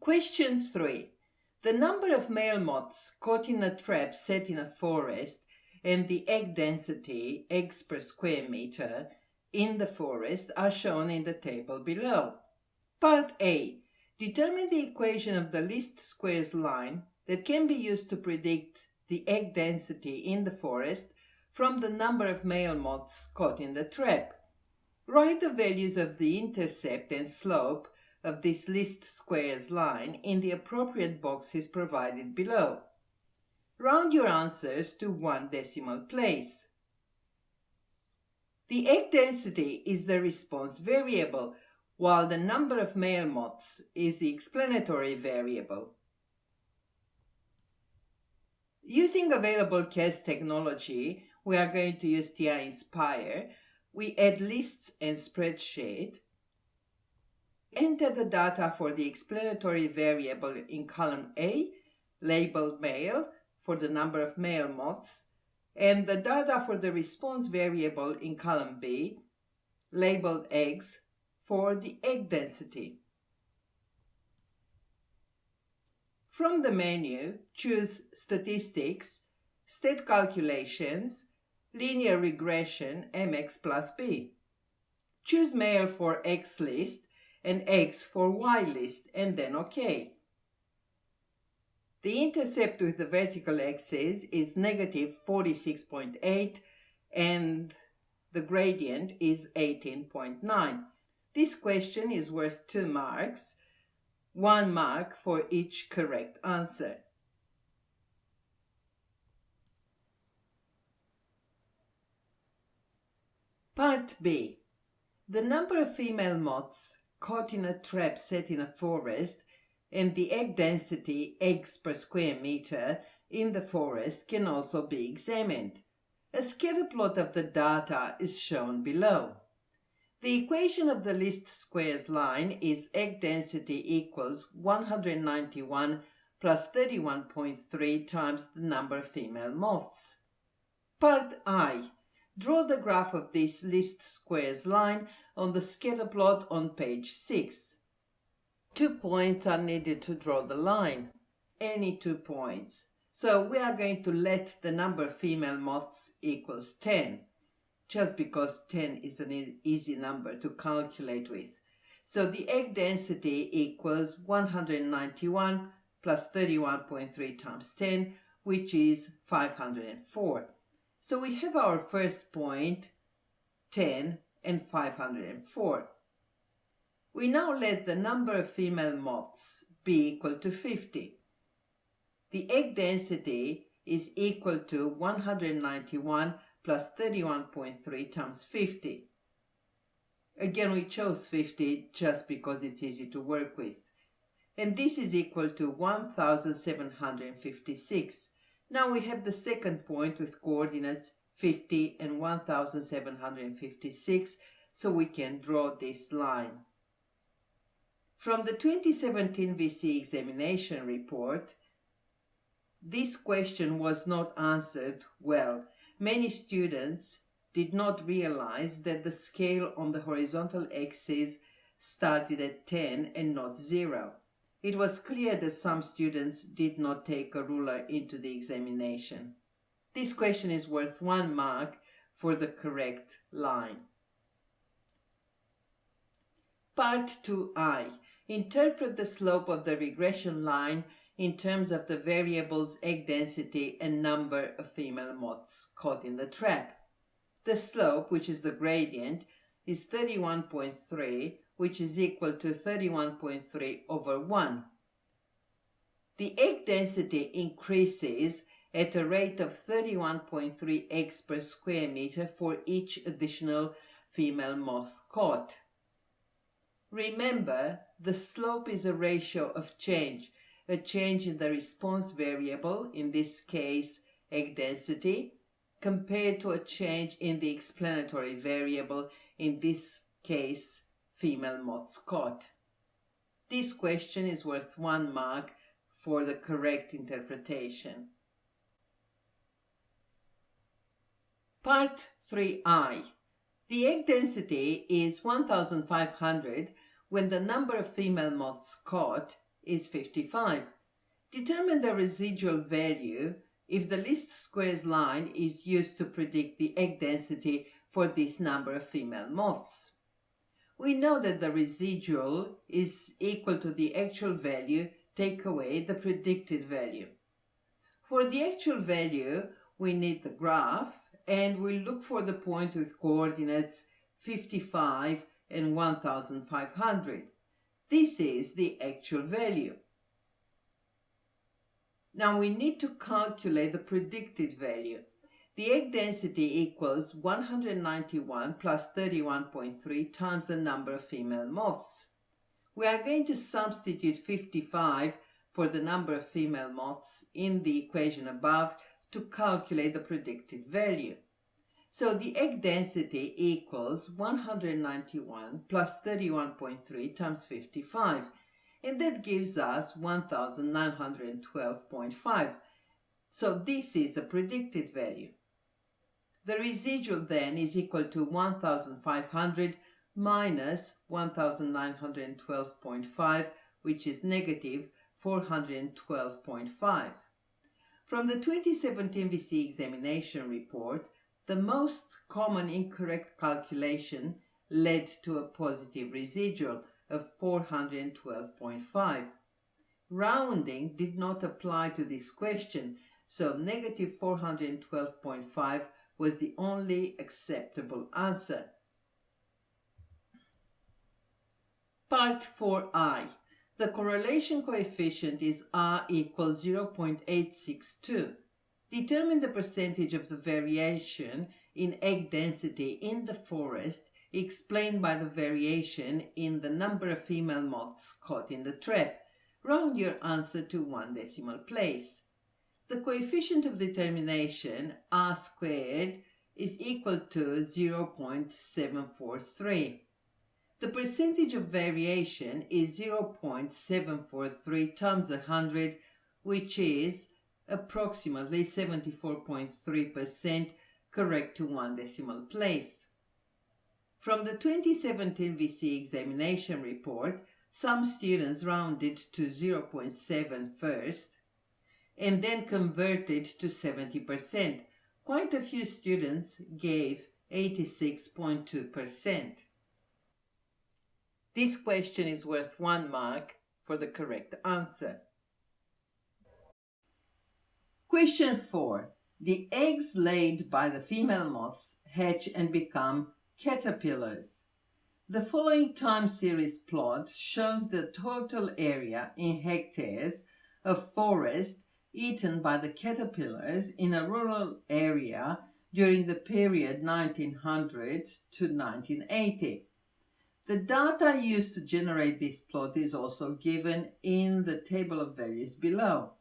Question 3. The number of male moths caught in a trap set in a forest and the egg density, eggs per square meter, in the forest are shown in the table below. Part A. Determine the equation of the least squares line that can be used to predict the egg density in the forest from the number of male moths caught in the trap. Write the values of the intercept and slope of this least squares line in the appropriate boxes provided below. Round your answers to 1 decimal place. The egg density is the response variable, while the number of male moths is the explanatory variable. Using available CAS technology, we are going to use TI Inspire. We add lists and spreadsheet. Enter the data for the explanatory variable in column A, labeled male, for the number of male moths, and the data for the response variable in column B, labeled eggs, for the egg density. From the menu, choose Statistics, State Calculations, Linear Regression, MX plus B. Choose male for X list and X for Y list, and then OK. The intercept with the vertical axis is negative 46.8 and the gradient is 18.9. This question is worth 2 marks, 1 mark for each correct answer. Part B. The number of female moths caught in a trap set in a forest and the egg density, eggs per square meter, in the forest can also be examined. A scatter plot of the data is shown below. The equation of the least squares line is egg density equals 191 plus 31.3 times the number of female moths. Part I. Draw the graph of this least squares line on the scatter plot on page 6. 2 points are needed to draw the line. Any 2 points. So we are going to let the number of female moths equals 10. Just because 10 is an easy number to calculate with. So the egg density equals 191 plus 31.3 times 10, which is 504. So we have our first point, 10 and 504. We now let the number of female moths be equal to 50. The egg density is equal to 191 plus 31.3 times 50. Again, we chose 50 just because it's easy to work with. And this is equal to 1,756. Now we have the second point with coordinates 50 and 1,756, so we can draw this line. From the 2017 VCAA examination report, this question was not answered well. Many students did not realize that the scale on the horizontal axis started at 10 and not 0. It was clear that some students did not take a ruler into the examination. This question is worth 1 mark for the correct line. Part 2I. Interpret the slope of the regression line in terms of the variables egg density and number of female moths caught in the trap. The slope, which is the gradient, is 31.3, which is equal to 31.3 over 1. The egg density increases at a rate of 31.3 eggs per square meter for each additional female moth caught. Remember, the slope is a ratio of change, a change in the response variable, in this case egg density, compared to a change in the explanatory variable, in this case female moths caught. This question is worth 1 mark for the correct interpretation. Part 3I. The egg density is 1,500 when the number of female moths caught is 55. Determine the residual value if the least squares line is used to predict the egg density for this number of female moths. We know that the residual is equal to the actual value take away the predicted value. For the actual value, we need the graph, and we look for the point with coordinates 55 and 1500. This is the actual value. Now we need to calculate the predicted value. The egg density equals 191 plus 31.3 times the number of female moths. We are going to substitute 55 for the number of female moths in the equation above to calculate the predicted value. So the egg density equals 191 plus 31.3 times 55, and that gives us 1912.5. So this is the predicted value. The residual then is equal to 1500 minus 1912.5, which is negative 412.5. From the 2017 VCAA examination report, the most common incorrect calculation led to a positive residual of 412.5. Rounding did not apply to this question, so negative 412.5 was the only acceptable answer. Part 4I. The correlation coefficient is R equals 0.862. Determine the percentage of the variation in egg density in the forest explained by the variation in the number of female moths caught in the trap. Round your answer to 1 decimal place. The coefficient of determination, R squared, is equal to 0.743. The percentage of variation is 0.743 times 100, which is approximately 74.3% correct to 1 decimal place. From the 2017 VCAA examination report, some students rounded to 0.7 first and then converted to 70%. Quite a few students gave 86.2%. This question is worth 1 mark for the correct answer. Question 4. The eggs laid by the female moths hatch and become caterpillars. The following time series plot shows the total area in hectares of forest eaten by the caterpillars in a rural area during the period 1900 to 1980. The data used to generate this plot is also given in the table of values below.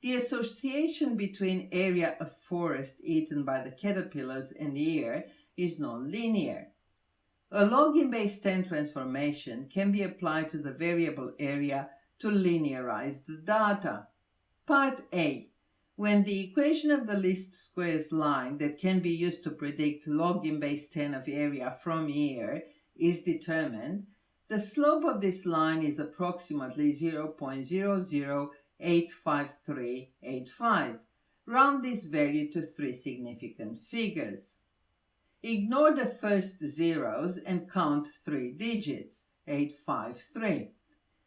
The association between area of forest eaten by the caterpillars and year is non-linear. A login-based 10 transformation can be applied to the variable area to linearize the data. Part A. When the equation of the least squares line that can be used to predict login base 10 of area from year is determined, the slope of this line is approximately 0.0085385. Round this value to 3 significant figures. Ignore the first zeros and count 3 digits, 853.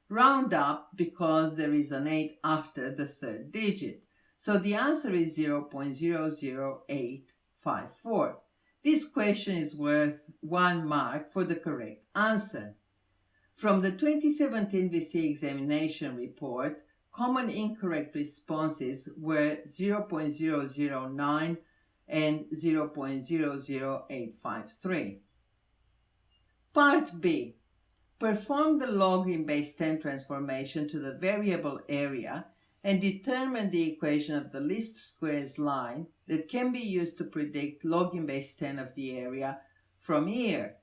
Round up because there is an 8 after the third digit. So the answer is 0.00854. This question is worth 1 mark for the correct answer. From the 2017 VCAA examination report, common incorrect responses were 0.009 and 0.00853. Part B. Perform the login base 10 transformation to the variable area and determine the equation of the least squares line that can be used to predict login base 10 of the area from here.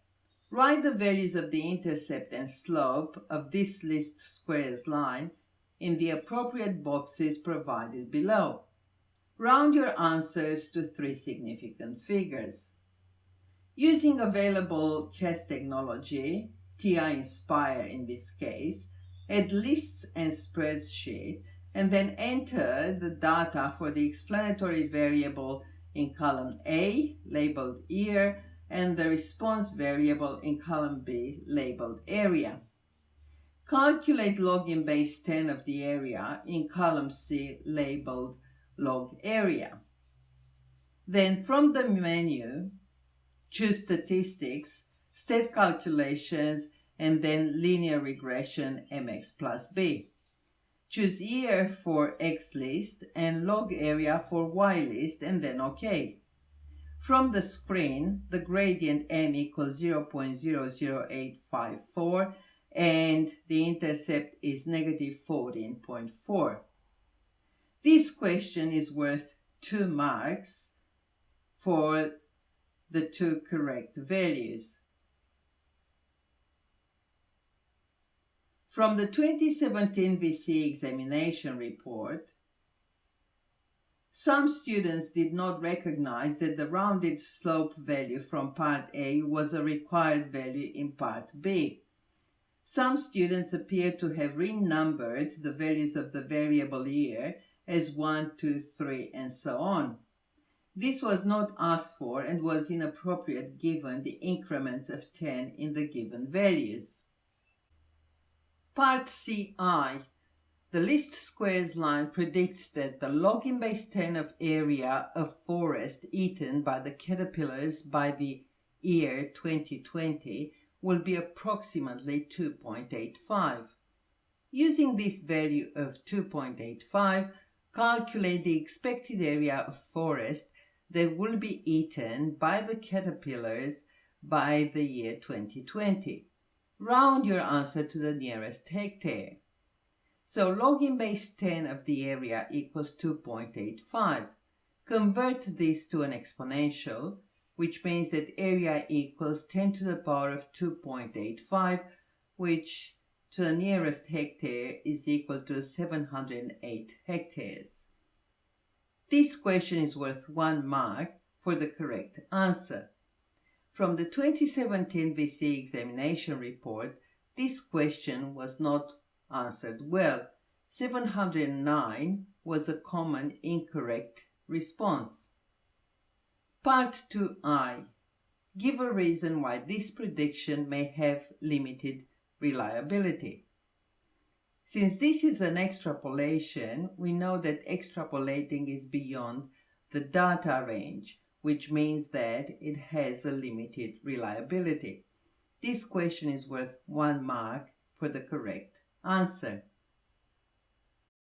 Write the values of the intercept and slope of this least squares line in the appropriate boxes provided below. Round your answers to 3 significant figures. Using available CAS technology, TI Inspire in this case, add lists and spreadsheet, and then enter the data for the explanatory variable in column A, labeled year, and the response variable in column B, labeled area. Calculate log in base 10 of the area in column C, labeled log area. Then from the menu, choose statistics, state calculations, and then linear regression mx plus b. Choose year for x list and log area for y list, and then OK. From the screen, the gradient m equals 0.00854 and the intercept is negative 14.4. This question is worth 2 marks for the 2 correct values. From the 2017 VCAA examination report, some students did not recognize that the rounded slope value from part A was a required value in part B. Some students appear to have renumbered the values of the variable year as 1, 2, 3, and so on. This was not asked for and was inappropriate given the increments of 10 in the given values. Part CI. The least squares line predicts that the log in base 10 of area of forest eaten by the caterpillars by the year 2020 will be approximately 2.85. Using this value of 2.85, calculate the expected area of forest that will be eaten by the caterpillars by the year 2020. Round your answer to the nearest hectare. So log in base 10 of the area equals 2.85. Convert this to an exponential, which means that area equals 10 to the power of 2.85, which to the nearest hectare is equal to 708 hectares. This question is worth 1 mark for the correct answer. From the 2017 VCAA examination report, this question was not answered well. 709 was a common incorrect response. Part 2I. Give a reason why this prediction may have limited reliability. Since this is an extrapolation, we know that extrapolating is beyond the data range, which means that it has a limited reliability. This question is worth 1 mark for the correct answer.